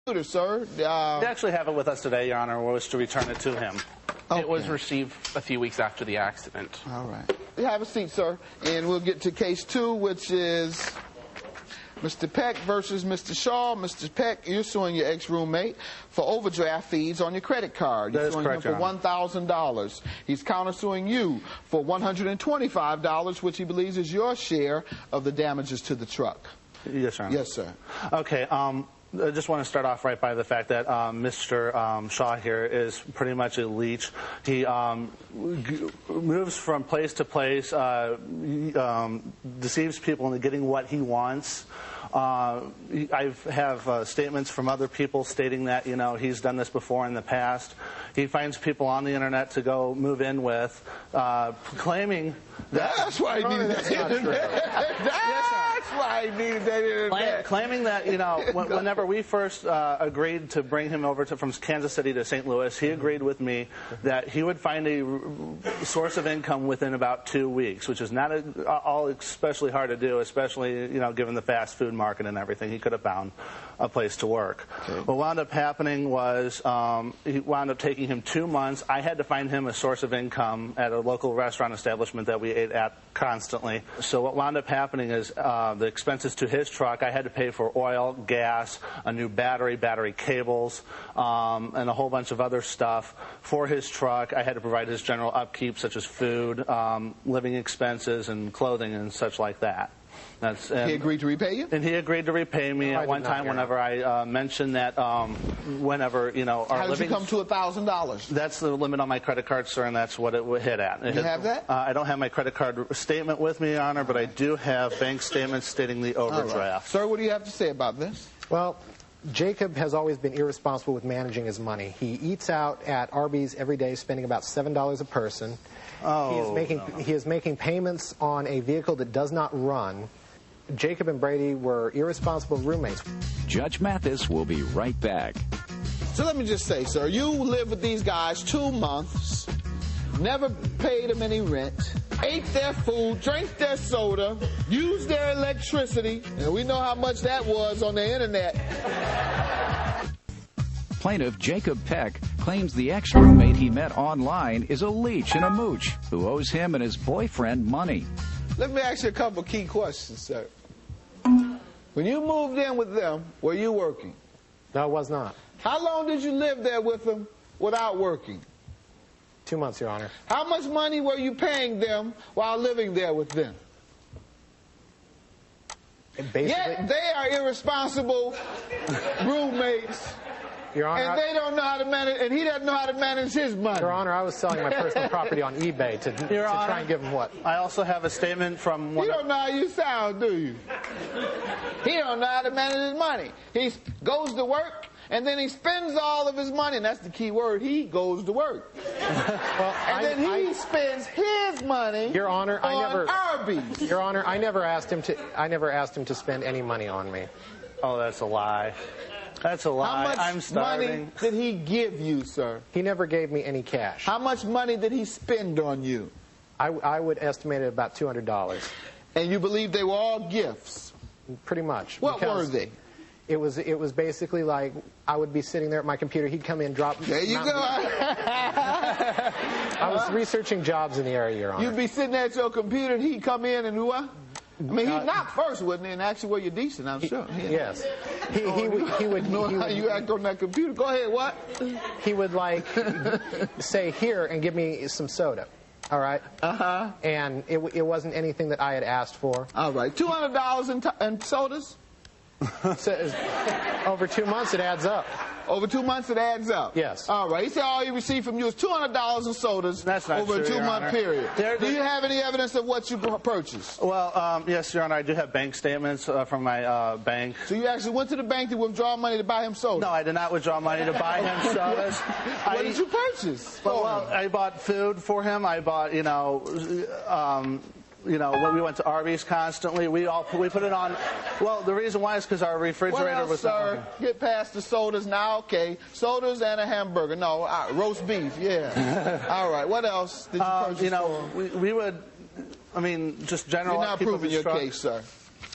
Sir. We actually have it with us today, Your Honor. We wish to return it to him. Okay. It was received a few weeks after the accident. All right. You have a seat, sir. And we'll get to case 2, which is Mr. Peck versus Mr. Shaw. Mr. Peck, you're suing your ex-roommate for overdraft fees on your credit card. You're suing him for $1,000. He's countersuing you for $125, which he believes is your share of the damages to the truck. Yes, Your Honor. Yes, sir. Okay. I just want to start off right by the fact that Mr. Shaw here is pretty much a leech. He moves from place to place, deceives people into getting what he wants. I have statements from other people stating that, you know, he's done this before in the past. He finds people on the internet to go move in with, claiming that... That's why he needed that internet. That's why he needed that internet. Claiming that, you know, whenever we first agreed to bring him over from Kansas City to St. Louis, he agreed with me that he would find a source of income within about 2 weeks, which is not all especially hard to do, especially, you know, given the fast food market and everything. He could have found a place to work. Okay. What wound up happening was he wound up taking him 2 months. I had to find him a source of income at a local restaurant establishment that we ate at constantly. So what wound up happening is the expenses to his truck, I had to pay for oil, gas, a new battery cables, and a whole bunch of other stuff for his truck. I had to provide his general upkeep, such as food, living expenses, and clothing and such like that. He agreed to repay you? And he agreed to repay me at one time whenever I mentioned that whenever, you know, our How did you come to $1,000? That's the limit on my credit card, sir, and that's what it would hit at. You have that? I don't have my credit card statement with me, Your Honor, but I do have bank statements stating the overdraft. Right. Sir, what do you have to say about this? Well, Jacob has always been irresponsible with managing his money. He eats out at Arby's every day, spending about $7 a person. Oh, he is making payments on a vehicle that does not run. Jacob and Brady were irresponsible roommates. Judge Mathis will be right back. So let me just say, sir, you lived with these guys 2 months, never paid them any rent, ate their food, drank their soda, used their electricity, and we know how much that was on the internet. Plaintiff Jacob Peck claims the ex-roommate he met online is a leech and a mooch who owes him and his boyfriend money. Let me ask you a couple key questions, sir. When you moved in with them, were you working? No, I was not. How long did you live there with them without working? 2 months, Your Honor. How much money were you paying them while living there with them? Yet they are irresponsible roommates. Your Honor, and they don't know how to manage, and he doesn't know how to manage his money. Your Honor, I was selling my personal property on eBay to try and give him what? I also have a statement from one... You don't know how you sound, do you? He don't know how to manage his money. He goes to work, and then he spends all of his money, and that's the key word, he goes to work. Well, and then he spends his money Your Honor, on Arby's. Your Honor, I never asked him to spend any money on me. Oh, that's a lie. That's a lie. I'm starving. How much money did he give you, sir? He never gave me any cash. How much money did he spend on you? I would estimate it about $200. And you believe they were all gifts? Pretty much. What were they? It was basically like I would be sitting there at my computer. He'd come in, drop... There you go. I was researching jobs in the area, Your Honor. You'd be sitting there at your computer, and he'd come in and do what? I mean, he'd knock first, wouldn't he? And actually, well, you're decent, I'm sure. Yes. He would know how you act on that computer. Go ahead, what? He would, like, say, here, and give me some soda. All right? Uh-huh. And it wasn't anything that I had asked for. All right. $200 in sodas? So, over 2 months, it adds up. Over 2 months, it adds up? Yes. All right. He said all he received from you is $200 in sodas. That's not over true, a 2 month period. Do you have any evidence of what you purchased? Well, yes, Your Honor, I do have bank statements from my bank. So you actually went to the bank to withdraw money to buy him soda? No, I did not withdraw money to buy him sodas. What did you purchase? Well, I bought food for him. I bought, when we went to Arby's constantly, we put it on. Well, the reason why is because our refrigerator was not working. Get past the sodas now. Okay, sodas and a hamburger. No, roast beef. Yeah. All right. What else did you purchase? We would. I mean, just general. You're not proving your case, sir.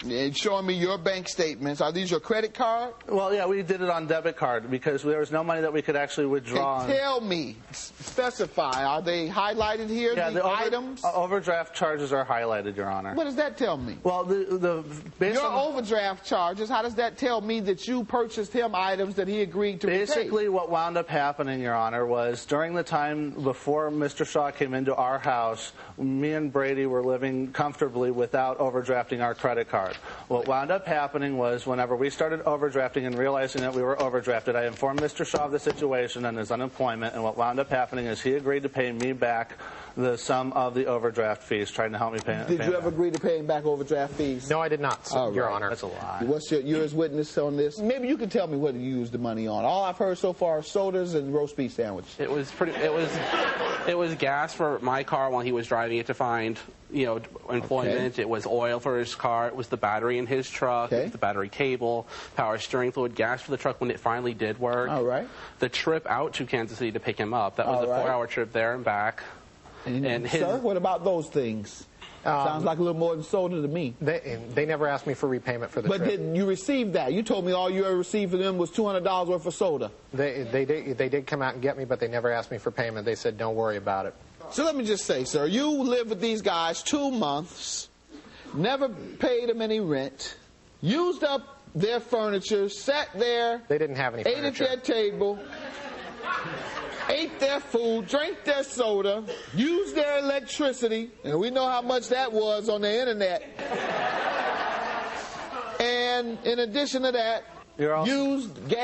and showing me your bank statements. Are these your credit card? Well, yeah, we did it on debit card because there was no money that we could actually withdraw. Hey, tell me, specify. Are they highlighted here? Yeah, the items? Overdraft charges are highlighted, Your Honor. What does that tell me? Well, based your on overdraft charges. How does that tell me that you purchased him items that he agreed to basically repay? what wound up happening, Your Honor, was during the time before Mr. Shaw came into our house, me and Brady were living comfortably without overdrafting our credit card. What wound up happening was whenever we started overdrafting and realizing that we were overdrafted, I informed Mr. Shaw of the situation and his unemployment, and what wound up happening is he agreed to pay me back the sum of the overdraft fees, trying to help me pay. Did you ever agree to paying back overdraft fees? No, I did not, Your Honor. That's a lie. What's your as witness on this? Maybe you can tell me what you used the money on. All I've heard so far are sodas and roast beef sandwiches. It was gas for my car while he was driving it to find, employment. Okay. It was oil for his car. It was the battery in his truck. Okay. It was the battery cable, power steering fluid, gas for the truck when it finally did work. All right. The trip out to Kansas City to pick him up. That was a 4-hour trip there and back. And sir, what about those things? Sounds like a little more than soda to me. They never asked me for repayment for the trip. But did you receive that? You told me all you ever received from them was $200 worth of soda. They did come out and get me, but they never asked me for payment. They said, don't worry about it. So let me just say, sir, you lived with these guys 2 months, never paid them any rent, used up their furniture, sat there. They didn't have any furniture. Ate at their table. Ate their food, drank their soda, used their electricity, and we know how much that was on the internet. And in addition to that, used gas.